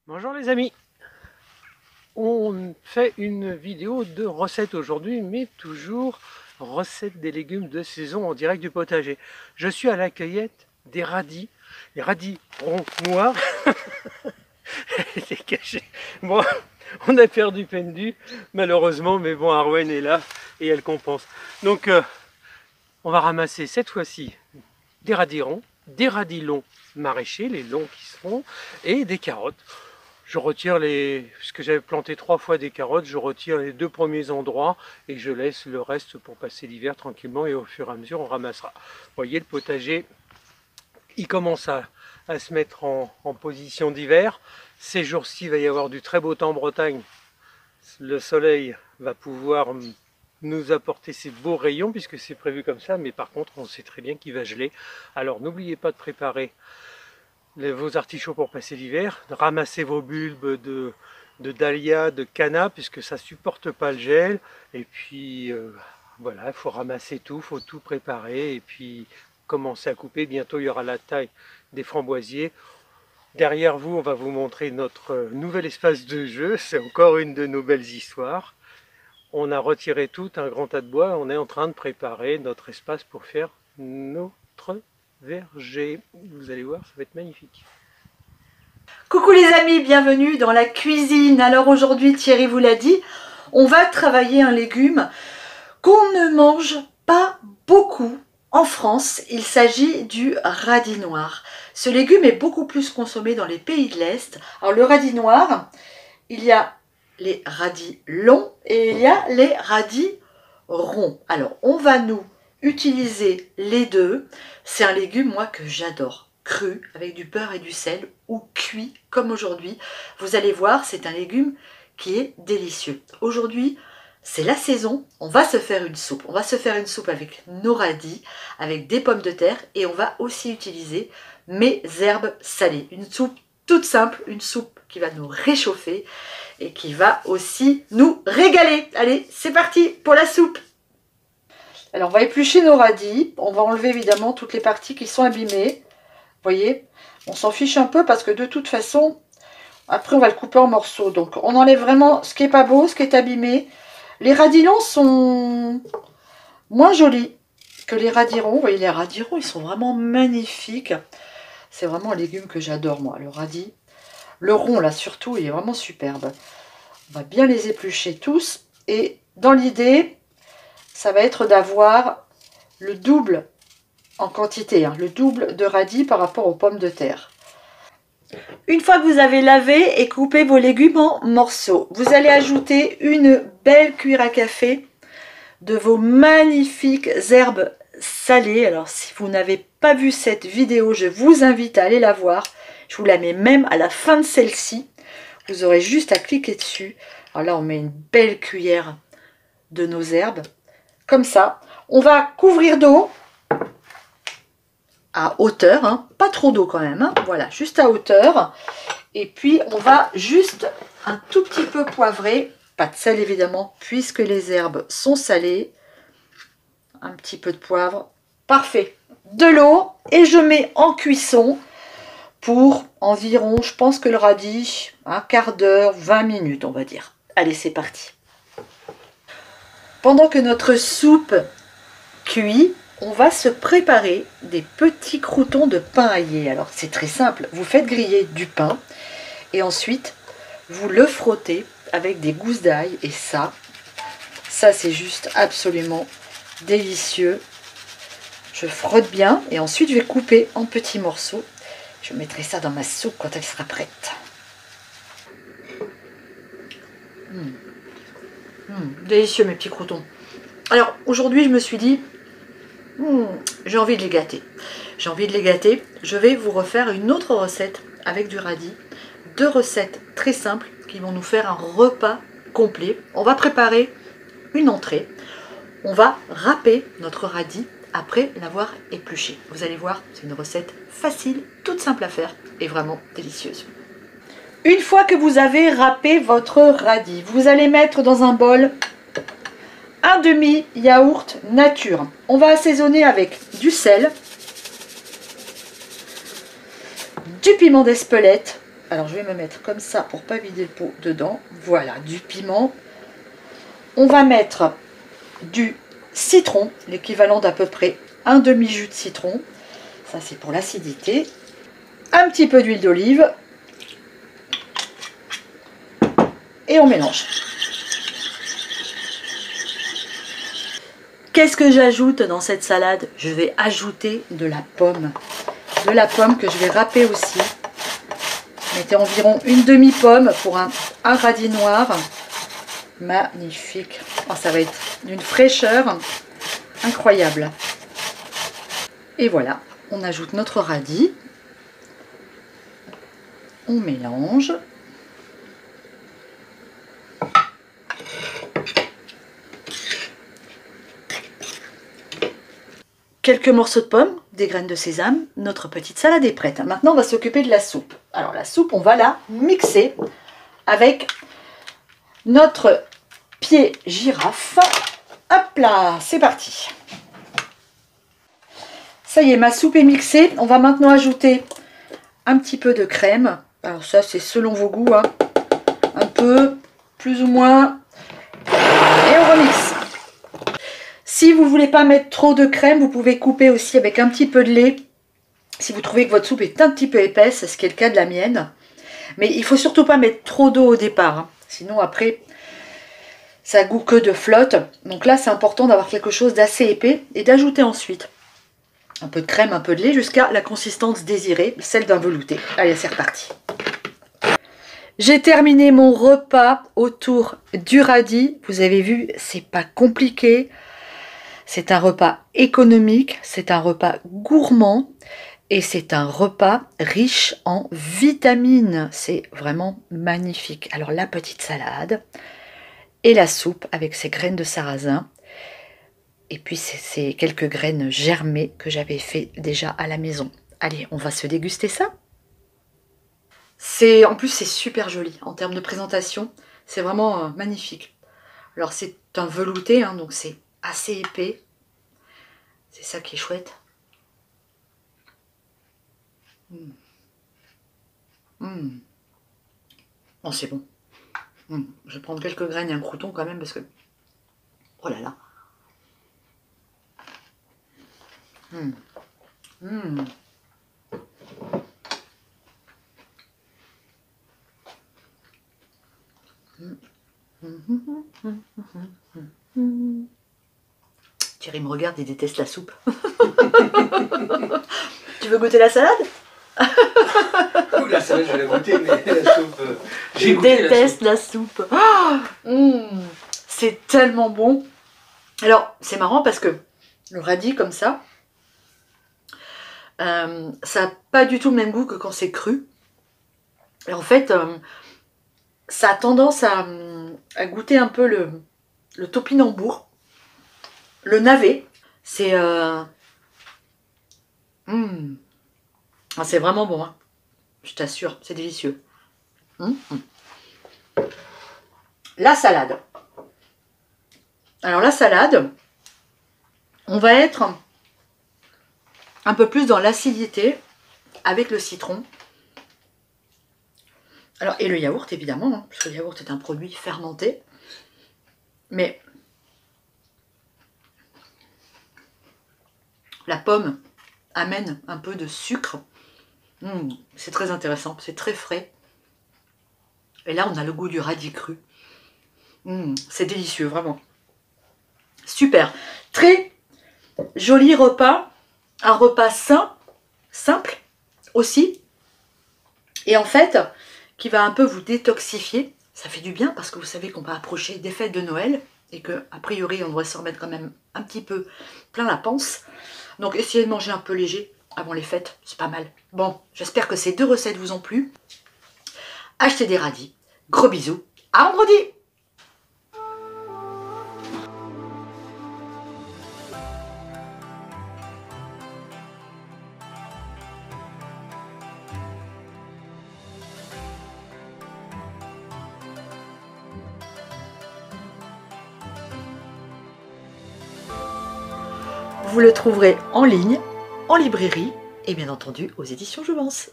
Bonjour les amis, on fait une vidéo de recettes aujourd'hui, mais toujours recette des légumes de saison en direct du potager. Je suis à la cueillette des radis, les radis ronds noirs. Elle était cachée. Bon, on a perdu Pendu malheureusement, mais bon, Arwen est là et elle compense. Donc on va ramasser cette fois-ci des radis ronds, des radis longs maraîchers, les longs qui seront, et des carottes. Je retire ce que j'avais planté 3 fois des carottes, je retire les 2 premiers endroits et je laisse le reste pour passer l'hiver tranquillement et au fur et à mesure on ramassera. Vous voyez, le potager, il commence à se mettre en position d'hiver. Ces jours-ci, il va y avoir du très beau temps en Bretagne. Le soleil va pouvoir nous apporter ces beaux rayons puisque c'est prévu comme ça, mais par contre on sait très bien qu'il va geler. Alors n'oubliez pas de préparer vos artichauts pour passer l'hiver, ramassez vos bulbes de dahlia, de canna, puisque ça ne supporte pas le gel, et puis voilà, il faut ramasser tout, il faut tout préparer, et puis commencer à couper. Bientôt il y aura la taille des framboisiers. Derrière vous, on va vous montrer notre nouvel espace de jeu, c'est encore une de nos belles histoires. On a retiré tout un grand tas de bois, on est en train de préparer notre espace pour faire notre verger. Vous allez voir, ça va être magnifique. Coucou les amis, bienvenue dans la cuisine. Alors aujourd'hui, Thierry vous l'a dit, on va travailler un légume qu'on ne mange pas beaucoup en France. Il s'agit du radis noir. Ce légume est beaucoup plus consommé dans les pays de l'Est. Alors le radis noir, il y a les radis longs et il y a les radis ronds. Alors on va nous utiliser les deux. C'est un légume, moi, que j'adore. Cru, avec du beurre et du sel, ou cuit, comme aujourd'hui. Vous allez voir, c'est un légume qui est délicieux. Aujourd'hui, c'est la saison, on va se faire une soupe. On va se faire une soupe avec nos radis, avec des pommes de terre, et on va aussi utiliser mes herbes salées. Une soupe toute simple, une soupe qui va nous réchauffer, et qui va aussi nous régaler. Allez, c'est parti pour la soupe. Alors, on va éplucher nos radis. On va enlever évidemment toutes les parties qui sont abîmées. Vous voyez, on s'en fiche un peu parce que de toute façon, après on va le couper en morceaux. Donc on enlève vraiment ce qui est pas beau, ce qui est abîmé. Les radis longs sont moins jolis que les radis ronds. Vous voyez, les radis ronds, ils sont vraiment magnifiques. C'est vraiment un légume que j'adore, moi, le radis. Le rond, là, surtout, il est vraiment superbe. On va bien les éplucher tous. Et dans l'idée, ça va être d'avoir le double en quantité, le double de radis par rapport aux pommes de terre. Une fois que vous avez lavé et coupé vos légumes en morceaux, vous allez ajouter une belle cuillère à café de vos magnifiques herbes salées. Alors si vous n'avez pas vu cette vidéo, je vous invite à aller la voir. Je vous la mets même à la fin de celle-ci. Vous aurez juste à cliquer dessus. Alors là, on met une belle cuillère de nos herbes. Comme ça, on va couvrir d'eau. À hauteur, pas trop d'eau quand même, voilà, juste à hauteur. Et puis on va juste un tout petit peu poivrer, pas de sel évidemment, puisque les herbes sont salées. Un petit peu de poivre, parfait. De l'eau, et je mets en cuisson pour environ, je pense que le radis, un quart d'heure, 20 minutes on va dire. Allez, c'est parti. Pendant que notre soupe cuit, on va se préparer des petits croûtons de pain aillé. Alors c'est très simple, vous faites griller du pain et ensuite vous le frottez avec des gousses d'ail et ça c'est juste absolument délicieux. Je frotte bien et ensuite je vais couper en petits morceaux. Je mettrai ça dans ma soupe quand elle sera prête. Délicieux mes petits croûtons. Alors aujourd'hui je me suis dit j'ai envie de les gâter. J'ai envie de les gâter. Je vais vous refaire une autre recette avec du radis. 2 recettes très simples qui vont nous faire un repas complet. On va préparer une entrée. On va râper notre radis après l'avoir épluché. Vous allez voir, c'est une recette facile, toute simple à faire et vraiment délicieuse. Une fois que vous avez râpé votre radis, vous allez mettre dans un bol un demi yaourt nature. On va assaisonner avec du sel, du piment d'Espelette, Alors je vais me mettre comme ça pour pas vider le pot dedans. Voilà, du piment. On va mettre du citron, l'équivalent d'à peu près un demi-jus de citron. Ça c'est pour l'acidité. Un petit peu d'huile d'olive. Et on mélange. Qu'est-ce que j'ajoute dans cette salade? Je vais ajouter de la pomme. De la pomme que je vais râper aussi. Mettez environ une demi-pomme pour un radis noir. Magnifique. Oh, ça va être d'une fraîcheur incroyable. Et voilà, on ajoute notre radis. On mélange. Quelques morceaux de pommes, des graines de sésame, notre petite salade est prête. Maintenant, on va s'occuper de la soupe. Alors la soupe, on va la mixer avec notre pied girafe. Hop là, c'est parti. Ça y est, ma soupe est mixée. On va maintenant ajouter un petit peu de crème. Alors ça, c'est selon vos goûts, hein. Un peu, plus ou moins. Et on remixe. Si vous ne voulez pas mettre trop de crème, vous pouvez couper aussi avec un petit peu de lait. Si vous trouvez que votre soupe est un petit peu épaisse, ce qui est le cas de la mienne. Mais il ne faut surtout pas mettre trop d'eau au départ, hein. Sinon après, ça goût que de flotte. Donc là, c'est important d'avoir quelque chose d'assez épais et d'ajouter ensuite un peu de crème, un peu de lait jusqu'à la consistance désirée, celle d'un velouté. Allez, c'est reparti. J'ai terminé mon repas autour du radis. Vous avez vu, c'est pas compliqué. C'est un repas économique, c'est un repas gourmand et c'est un repas riche en vitamines. C'est vraiment magnifique. Alors la petite salade et la soupe avec ses graines de sarrasin. Et puis ces quelques graines germées que j'avais fait déjà à la maison. Allez, on va se déguster ça. En plus, c'est super joli en termes de présentation. C'est vraiment magnifique. Alors c'est un velouté, hein, donc c'est assez épais. C'est ça qui est chouette. Oh, c'est bon. Je vais prendre quelques graines et un crouton quand même parce que... Oh là là. Thierry me regarde, il déteste la soupe. Tu veux goûter la salade? La salade, je l'ai goûté, mais la soupe... j'ai goûté déteste la soupe. C'est tellement bon. Alors, c'est marrant parce que le radis comme ça, ça n'a pas du tout le même goût que quand c'est cru. Et en fait, ça a tendance à goûter un peu le topinambour, le navet. C'est c'est vraiment bon, hein. Je t'assure, c'est délicieux. La salade. Alors la salade, on va être un peu plus dans l'acidité avec le citron. Alors, et le yaourt évidemment, hein, parce que le yaourt est un produit fermenté. Mais la pomme amène un peu de sucre. C'est très intéressant, c'est très frais. Et là, on a le goût du radis cru. C'est délicieux, vraiment. Super. Très joli repas. Un repas sain, simple aussi. Et en fait, qui va un peu vous détoxifier. Ça fait du bien parce que vous savez qu'on va approcher des fêtes de Noël et que a priori, on devrait se remettre quand même un petit peu plein la panse. Donc, essayez de manger un peu léger avant les fêtes, c'est pas mal. Bon, j'espère que ces deux recettes vous ont plu. Achetez des radis. Gros bisous. À vendredi! Vous le trouverez en ligne, en librairie et bien entendu aux éditions Jouvence.